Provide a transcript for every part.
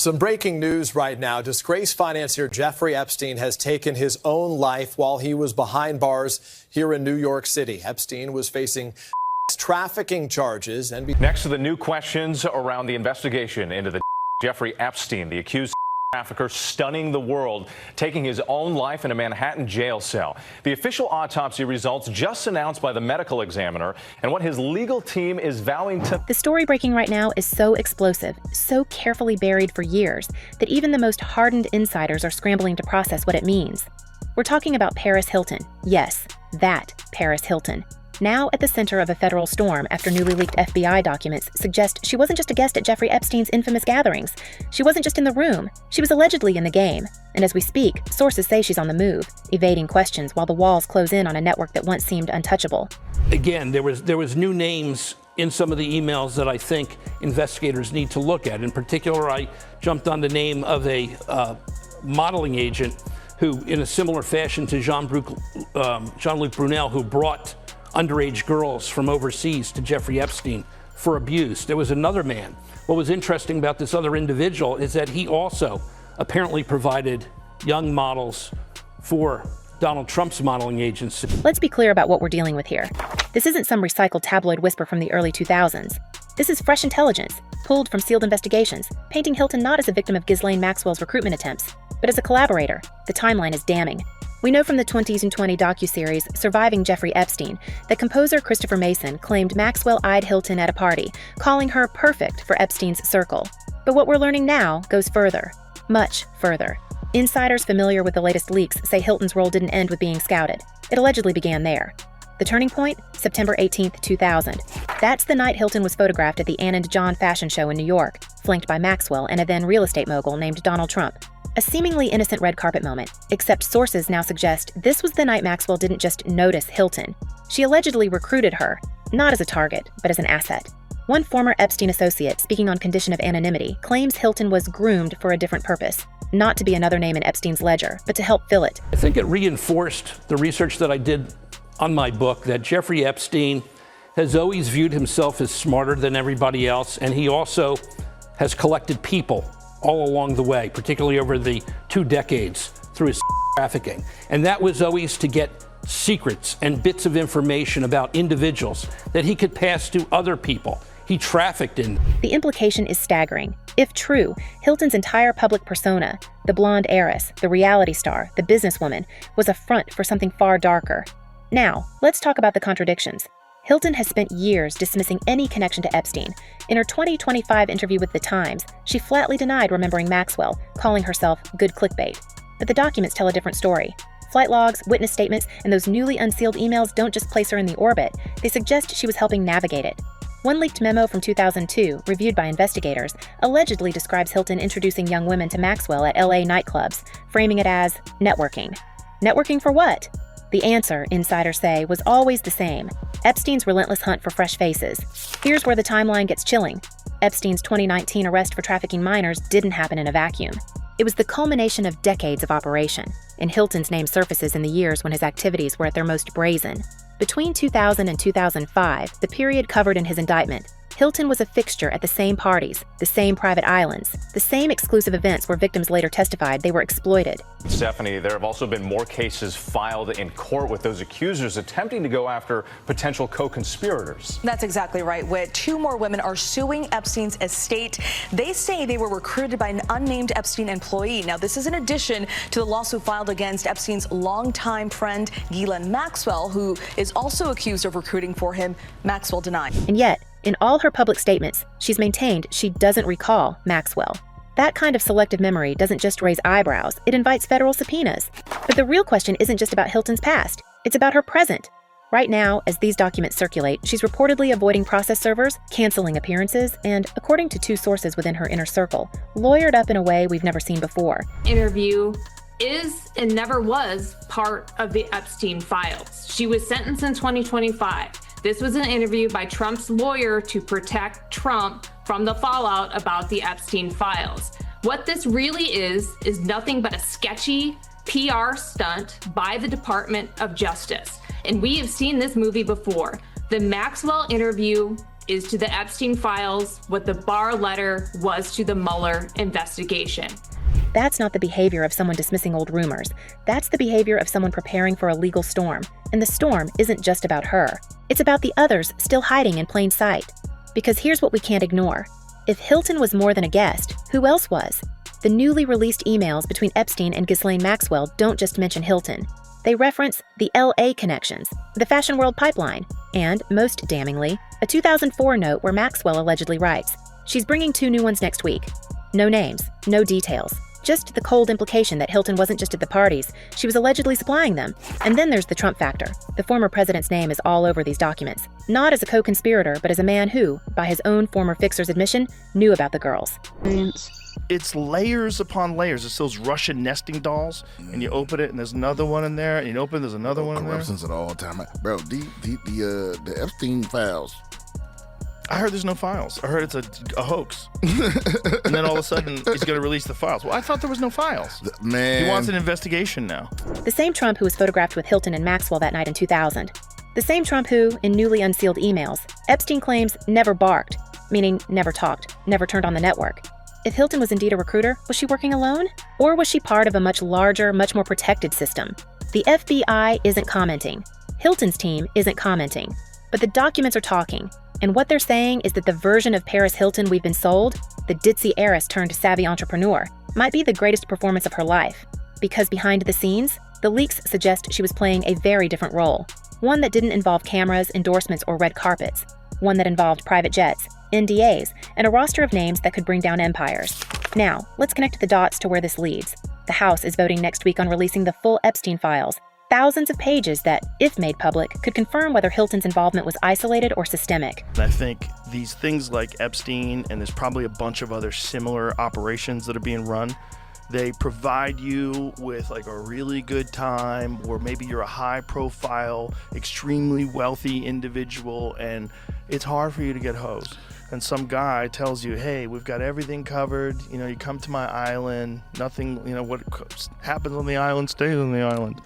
Some breaking news right now. Disgraced financier Jeffrey Epstein has taken his own life while he was behind bars here in New York City. Epstein was facing trafficking charges. Next to the new questions around the investigation into the Jeffrey Epstein, the accused trafficker stunning the world, taking his own life in a Manhattan jail cell. The official autopsy results just announced by the medical examiner and what his legal team is vowing to. The story breaking right now is so explosive, so carefully buried for years, that even the most hardened insiders are scrambling to process what it means. We're talking about Paris Hilton. Yes, that Paris Hilton. Now at the center of a federal storm after newly leaked FBI documents suggest she wasn't just a guest at Jeffrey Epstein's infamous gatherings. She wasn't just in the room. She was allegedly in the game. And as we speak, sources say she's on the move, evading questions while the walls close in on a network that once seemed untouchable. Again, there was new names in some of the emails that I think investigators need to look at. In particular, I jumped on the name of a modeling agent who, in a similar fashion to Jean-Luc Brunel, who brought underage girls from overseas to Jeffrey Epstein for abuse. There was another man. What was interesting about this other individual is that he also apparently provided young models for Donald Trump's modeling agency. Let's be clear about what we're dealing with here. This isn't some recycled tabloid whisper from the early 2000s. This is fresh intelligence, pulled from sealed investigations, painting Hilton not as a victim of Ghislaine Maxwell's recruitment attempts, but as a collaborator. The timeline is damning. We know from the 20s and 20 docuseries Surviving Jeffrey Epstein that composer Christopher Mason claimed Maxwell eyed Hilton at a party, calling her perfect for Epstein's circle. But what we're learning now goes further, much further. Insiders familiar with the latest leaks say Hilton's role didn't end with being scouted. It allegedly began there. The turning point? September 18, 2000. That's the night Hilton was photographed at the Ann and John fashion show in New York, flanked by Maxwell and a then real estate mogul named Donald Trump. A seemingly innocent red carpet moment, except sources now suggest this was the night Maxwell didn't just notice Hilton. She allegedly recruited her, not as a target, but as an asset. One former Epstein associate, speaking on condition of anonymity, claims Hilton was groomed for a different purpose, not to be another name in Epstein's ledger, but to help fill it. I think it reinforced the research that I did on my book that Jeffrey Epstein has always viewed himself as smarter than everybody else, and he also has collected people all along the way, particularly over the 2 decades through his trafficking. And that was always to get secrets and bits of information about individuals that he could pass to other people. He trafficked in. The implication is staggering. If true, Hilton's entire public persona, the blonde heiress, the reality star, the businesswoman, was a front for something far darker. Now, let's talk about the contradictions. Hilton has spent years dismissing any connection to Epstein. In her 2025 interview with The Times, she flatly denied remembering Maxwell, calling herself good clickbait. But the documents tell a different story. Flight logs, witness statements, and those newly unsealed emails don't just place her in the orbit, they suggest she was helping navigate it. One leaked memo from 2002, reviewed by investigators, allegedly describes Hilton introducing young women to Maxwell at LA nightclubs, framing it as networking. Networking for what? The answer, insiders say, was always the same: Epstein's relentless hunt for fresh faces. Here's where the timeline gets chilling. Epstein's 2019 arrest for trafficking minors didn't happen in a vacuum. It was the culmination of decades of operation, and Hilton's name surfaces in the years when his activities were at their most brazen. Between 2000 and 2005, the period covered in his indictment, Hilton was a fixture at the same parties, the same private islands, the same exclusive events where victims later testified they were exploited. Stephanie, there have also been more cases filed in court with those accusers attempting to go after potential co-conspirators. That's exactly right, Whit. 2 more women are suing Epstein's estate. They say they were recruited by an unnamed Epstein employee. Now, this is in addition to the lawsuit filed against Epstein's longtime friend, Ghislaine Maxwell, who is also accused of recruiting for him. Maxwell denied. And yet, in all her public statements, she's maintained she doesn't recall Maxwell. That kind of selective memory doesn't just raise eyebrows, it invites federal subpoenas. But the real question isn't just about Hilton's past, it's about her present. Right now, as these documents circulate, she's reportedly avoiding process servers, canceling appearances, and, according to 2 sources within her inner circle, lawyered up in a way we've never seen before. Interview is and never was part of the Epstein files. She was sentenced in 2025. This was an interview by Trump's lawyer to protect Trump from the fallout about the Epstein files. What this really is nothing but a sketchy PR stunt by the Department of Justice. And we have seen this movie before. The Maxwell interview is to the Epstein files what the Barr letter was to the Mueller investigation. That's not the behavior of someone dismissing old rumors. That's the behavior of someone preparing for a legal storm. And the storm isn't just about her. It's about the others still hiding in plain sight. Because here's what we can't ignore. If Hilton was more than a guest, who else was? The newly released emails between Epstein and Ghislaine Maxwell don't just mention Hilton. They reference the LA connections, the fashion world pipeline, and, most damningly, a 2004 note where Maxwell allegedly writes, "She's bringing 2 new ones next week." No names, no details. Just the cold implication that Hilton wasn't just at the parties, she was allegedly supplying them. And then there's the Trump factor. The former president's name is all over these documents, not as a co-conspirator, but as a man who, by his own former fixer's admission, knew about the girls. It's layers upon layers. It's those Russian nesting dolls, and you open it, and there's another one in there, and you open it, there's another one in there. Corruptions at all time. Bro, the Epstein files. I heard there's no files. I heard it's a hoax. And then all of a sudden, he's going to release the files. Well, I thought there was no files. Man. He wants an investigation now. The same Trump who was photographed with Hilton and Maxwell that night in 2000. The same Trump who, in newly unsealed emails, Epstein claims never barked, meaning never talked, never turned on the network. If Hilton was indeed a recruiter, was she working alone? Or was she part of a much larger, much more protected system? The FBI isn't commenting. Hilton's team isn't commenting. But the documents are talking. And what they're saying is that the version of Paris Hilton we've been sold, the ditzy heiress turned savvy entrepreneur, might be the greatest performance of her life. Because behind the scenes, the leaks suggest she was playing a very different role. One that didn't involve cameras, endorsements, or red carpets. One that involved private jets, NDAs, and a roster of names that could bring down empires. Now, let's connect the dots to where this leads. The House is voting next week on releasing the full Epstein files. Thousands of pages that, if made public, could confirm whether Hilton's involvement was isolated or systemic. And I think these things like Epstein, and there's probably a bunch of other similar operations that are being run, they provide you with like a really good time, or maybe you're a high profile, extremely wealthy individual, and it's hard for you to get hosed. And some guy tells you, hey, we've got everything covered. You know, you come to my island, nothing, you know, what happens on the island stays on the island.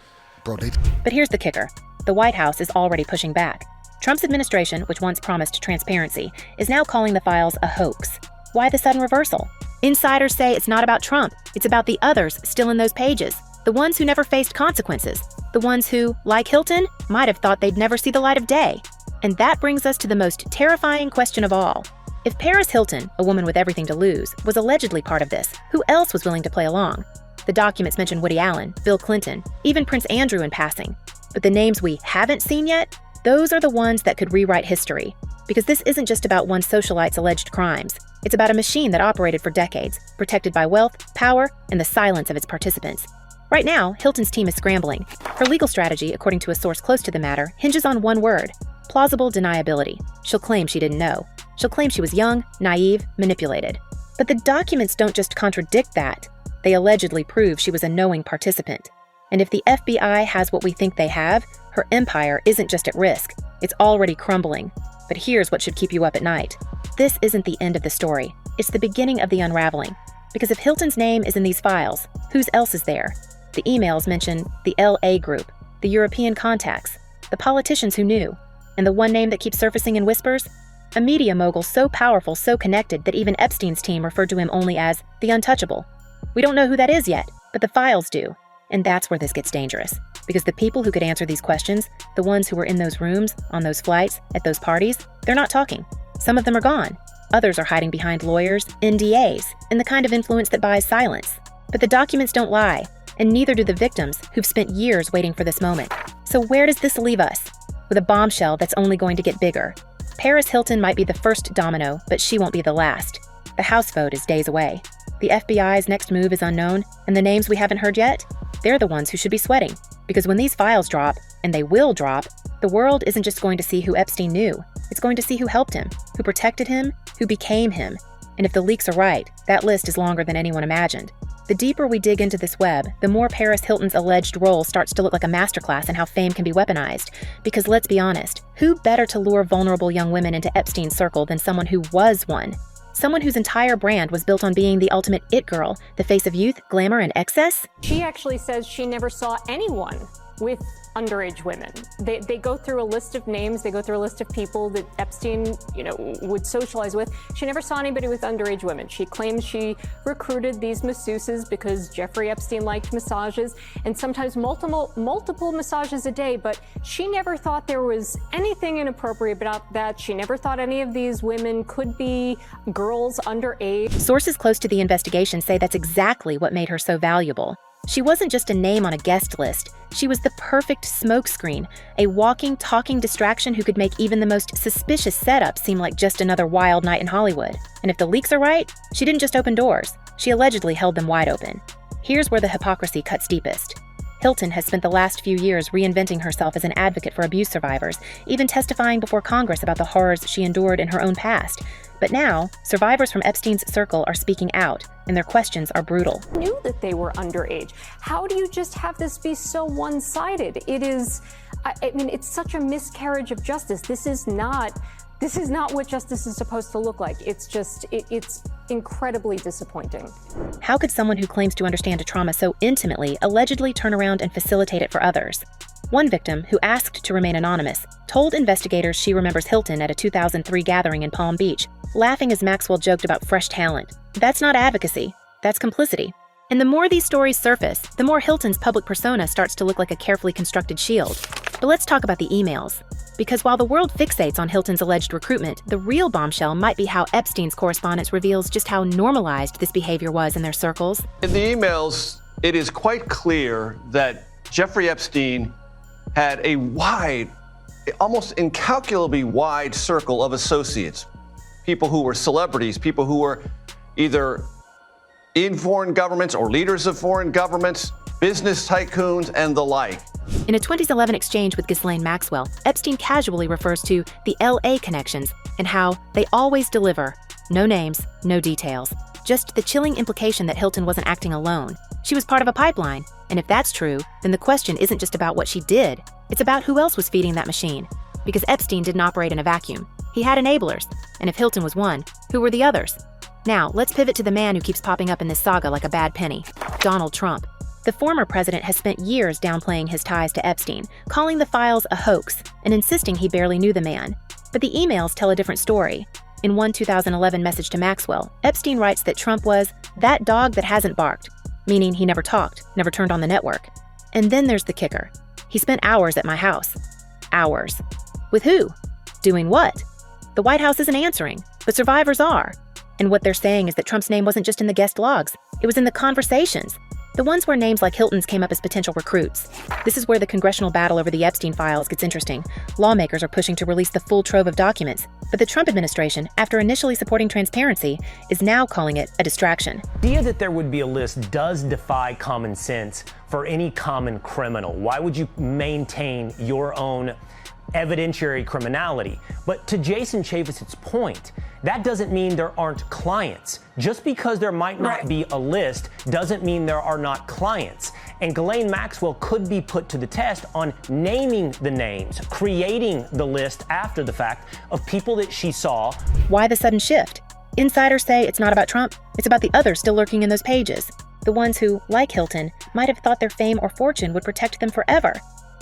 But here's the kicker. The White House is already pushing back. Trump's administration, which once promised transparency, is now calling the files a hoax. Why the sudden reversal? Insiders say it's not about Trump. It's about the others still in those pages. The ones who never faced consequences. The ones who, like Hilton, might have thought they'd never see the light of day. And that brings us to the most terrifying question of all. If Paris Hilton, a woman with everything to lose, was allegedly part of this, who else was willing to play along? The documents mention Woody Allen, Bill Clinton, even Prince Andrew in passing. But the names we haven't seen yet, those are the ones that could rewrite history. Because this isn't just about one socialite's alleged crimes. It's about a machine that operated for decades, protected by wealth, power, and the silence of its participants. Right now, Hilton's team is scrambling. Her legal strategy, according to a source close to the matter, hinges on one word: plausible deniability. She'll claim she didn't know. She'll claim she was young, naive, manipulated. But the documents don't just contradict that. They allegedly prove she was a knowing participant. And if the FBI has what we think they have, her empire isn't just at risk. It's already crumbling. But here's what should keep you up at night. This isn't the end of the story. It's the beginning of the unraveling. Because if Hilton's name is in these files, whose else is there? The emails mention the LA group, the European contacts, the politicians who knew, and the one name that keeps surfacing in whispers? A media mogul so powerful, so connected that even Epstein's team referred to him only as the untouchable. We don't know who that is yet, but the files do. And that's where this gets dangerous. Because the people who could answer these questions, the ones who were in those rooms, on those flights, at those parties, they're not talking. Some of them are gone. Others are hiding behind lawyers, NDAs, and the kind of influence that buys silence. But the documents don't lie, and neither do the victims who've spent years waiting for this moment. So where does this leave us? With a bombshell that's only going to get bigger. Paris Hilton might be the first domino, but she won't be the last. The House vote is days away. The FBI's next move is unknown, and the names we haven't heard yet, they're the ones who should be sweating. Because when these files drop, and they will drop, the world isn't just going to see who Epstein knew. It's going to see who helped him, who protected him, who became him. And if the leaks are right, that list is longer than anyone imagined. The deeper we dig into this web, the more Paris Hilton's alleged role starts to look like a masterclass in how fame can be weaponized. Because let's be honest, who better to lure vulnerable young women into Epstein's circle than someone who was one? Someone whose entire brand was built on being the ultimate it girl, the face of youth, glamour, and excess? She actually says she never saw anyone with underage women. They go through a list of names, they go through a list of people that Epstein, would socialize with. She never saw anybody with underage women. She claims she recruited these masseuses because Jeffrey Epstein liked massages, and sometimes multiple massages a day, but she never thought there was anything inappropriate about that. She never thought any of these women could be girls underage. Sources close to the investigation say that's exactly what made her so valuable. She wasn't just a name on a guest list. She was the perfect smokescreen, a walking, talking distraction who could make even the most suspicious setup seem like just another wild night in Hollywood. And if the leaks are right, she didn't just open doors. She allegedly held them wide open. Here's where the hypocrisy cuts deepest. Hilton has spent the last few years reinventing herself as an advocate for abuse survivors, even testifying before Congress about the horrors she endured in her own past. But now, survivors from Epstein's circle are speaking out, and their questions are brutal. I knew that they were underage. How do you just have this be so one-sided? It is, it's such a miscarriage of justice. This is not what justice is supposed to look like. It's incredibly disappointing. How could someone who claims to understand a trauma so intimately allegedly turn around and facilitate it for others? One victim, who asked to remain anonymous, told investigators she remembers Hilton at a 2003 gathering in Palm Beach, laughing as Maxwell joked about fresh talent. That's not advocacy, that's complicity. And the more these stories surface, the more Hilton's public persona starts to look like a carefully constructed shield. But let's talk about the emails. Because while the world fixates on Hilton's alleged recruitment, the real bombshell might be how Epstein's correspondence reveals just how normalized this behavior was in their circles. In the emails, it is quite clear that Jeffrey Epstein had a wide, almost incalculably wide circle of associates. People who were celebrities, people who were either in foreign governments or leaders of foreign governments, business tycoons, and the like. In a 2011 exchange with Ghislaine Maxwell, Epstein casually refers to the LA connections and how they always deliver. No names, no details. Just the chilling implication that Hilton wasn't acting alone. She was part of a pipeline. And if that's true, then the question isn't just about what she did. It's about who else was feeding that machine. Because Epstein didn't operate in a vacuum. He had enablers. And if Hilton was one, who were the others? Now, let's pivot to the man who keeps popping up in this saga like a bad penny. Donald Trump. The former president has spent years downplaying his ties to Epstein, calling the files a hoax, and insisting he barely knew the man. But the emails tell a different story. In one 2011 message to Maxwell, Epstein writes that Trump was that dog that hasn't barked, meaning he never talked, never turned on the network. And then there's the kicker. He spent hours at my house. Hours. With who? Doing what? The White House isn't answering, but survivors are. And what they're saying is that Trump's name wasn't just in the guest logs, it was in the conversations. The ones where names like Hilton's came up as potential recruits. This is where the congressional battle over the Epstein files gets interesting. Lawmakers are pushing to release the full trove of documents, but the Trump administration, after initially supporting transparency, is now calling it a distraction. The idea that there would be a list does defy common sense for any common criminal. Why would you maintain your own evidentiary criminality? But to Jason Chaffetz's point, that doesn't mean there aren't clients. Just because there might not be a list doesn't mean there are not clients. And Ghislaine Maxwell could be put to the test on naming the names, creating the list after the fact of people that she saw. Why the sudden shift? Insiders say it's not about Trump, it's about the others still lurking in those pages. The ones who, like Hilton, might have thought their fame or fortune would protect them forever.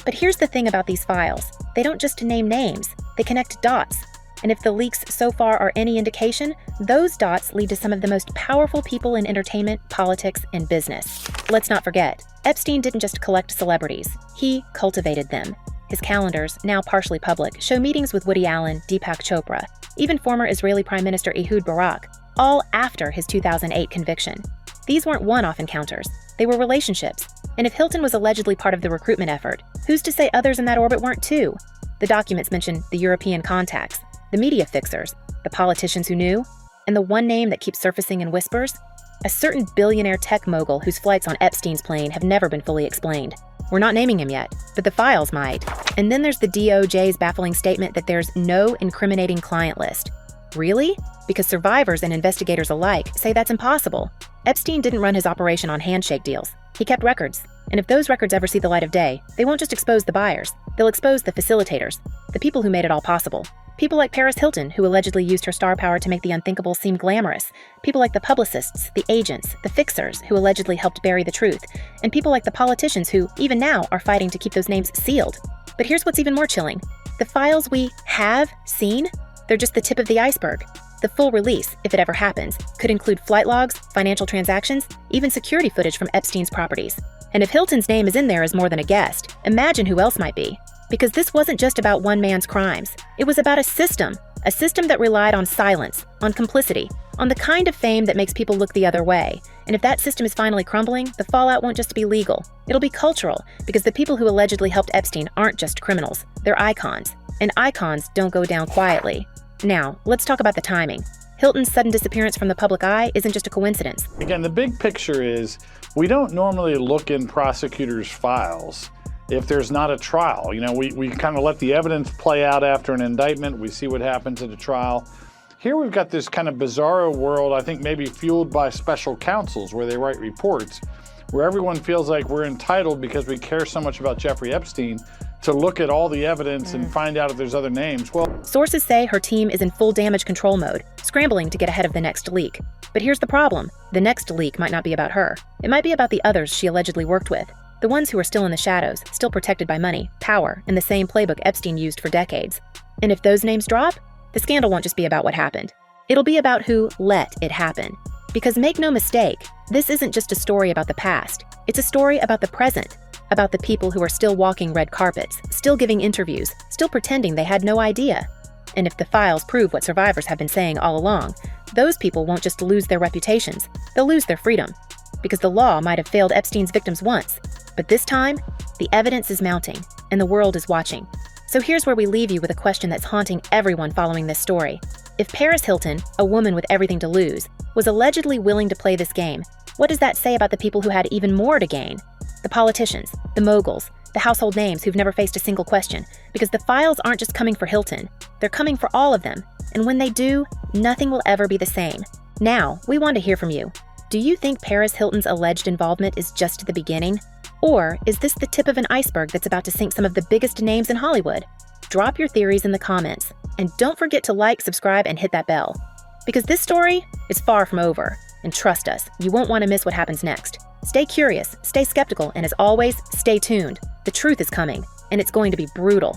But here's the thing about these files. They don't just name names, they connect dots. And if the leaks so far are any indication, those dots lead to some of the most powerful people in entertainment, politics, and business. Let's not forget, Epstein didn't just collect celebrities, he cultivated them. His calendars, now partially public, show meetings with Woody Allen, Deepak Chopra, even former Israeli Prime Minister Ehud Barak, all after his 2008 conviction. These weren't one-off encounters, they were relationships. And if Hilton was allegedly part of the recruitment effort, who's to say others in that orbit weren't too? The documents mention the European contacts, the media fixers, the politicians who knew, and the one name that keeps surfacing in whispers, a certain billionaire tech mogul whose flights on Epstein's plane have never been fully explained. We're not naming him yet, but the files might. And then there's the DOJ's baffling statement that there's no incriminating client list. Really? Because survivors and investigators alike say that's impossible. Epstein didn't run his operation on handshake deals. He kept records. And if those records ever see the light of day, they won't just expose the buyers. They'll expose the facilitators, the people who made it all possible. People like Paris Hilton, who allegedly used her star power to make the unthinkable seem glamorous. People like the publicists, the agents, the fixers, who allegedly helped bury the truth. And people like the politicians who, even now, are fighting to keep those names sealed. But here's what's even more chilling. The files we have seen, they're just the tip of the iceberg. The full release, if it ever happens, could include flight logs, financial transactions, even security footage from Epstein's properties. And if Hilton's name is in there as more than a guest, imagine who else might be. Because this wasn't just about one man's crimes. It was about a system that relied on silence, on complicity, on the kind of fame that makes people look the other way. And if that system is finally crumbling, the fallout won't just be legal. It'll be cultural, because the people who allegedly helped Epstein aren't just criminals. They're icons. And icons don't go down quietly. Now, let's talk about the timing. Hilton's sudden disappearance from the public eye isn't just a coincidence. Again, the big picture is we don't normally look in prosecutors' files if there's not a trial. You know, we kind of let the evidence play out after an indictment. We see what happens at a trial. Here we've got this kind of bizarro world, I think maybe fueled by special counsels where they write reports, where everyone feels like we're entitled because we care so much about Jeffrey Epstein to look at all the evidence and find out if there's other names. Well, sources say her team is in full damage control mode, scrambling to get ahead of the next leak. But here's the problem. The next leak might not be about her. It might be about the others she allegedly worked with. The ones who are still in the shadows, still protected by money, power, and the same playbook Epstein used for decades. And if those names drop, the scandal won't just be about what happened. It'll be about who let it happen. Because make no mistake, this isn't just a story about the past. It's a story about the present, about the people who are still walking red carpets, still giving interviews, still pretending they had no idea. And if the files prove what survivors have been saying all along, those people won't just lose their reputations, they'll lose their freedom. Because the law might have failed Epstein's victims once, but this time, the evidence is mounting, and the world is watching. So here's where we leave you with a question that's haunting everyone following this story. If Paris Hilton, a woman with everything to lose, was allegedly willing to play this game, what does that say about the people who had even more to gain? The politicians, the moguls, the household names who've never faced a single question, because the files aren't just coming for Hilton, they're coming for all of them, and when they do, nothing will ever be the same. Now, we want to hear from you. Do you think Paris Hilton's alleged involvement is just the beginning? Or is this the tip of an iceberg that's about to sink some of the biggest names in Hollywood? Drop your theories in the comments, and don't forget to like, subscribe, and hit that bell. Because this story is far from over, and trust us, you won't want to miss what happens next. Stay curious, stay skeptical, and as always, stay tuned. The truth is coming, and it's going to be brutal.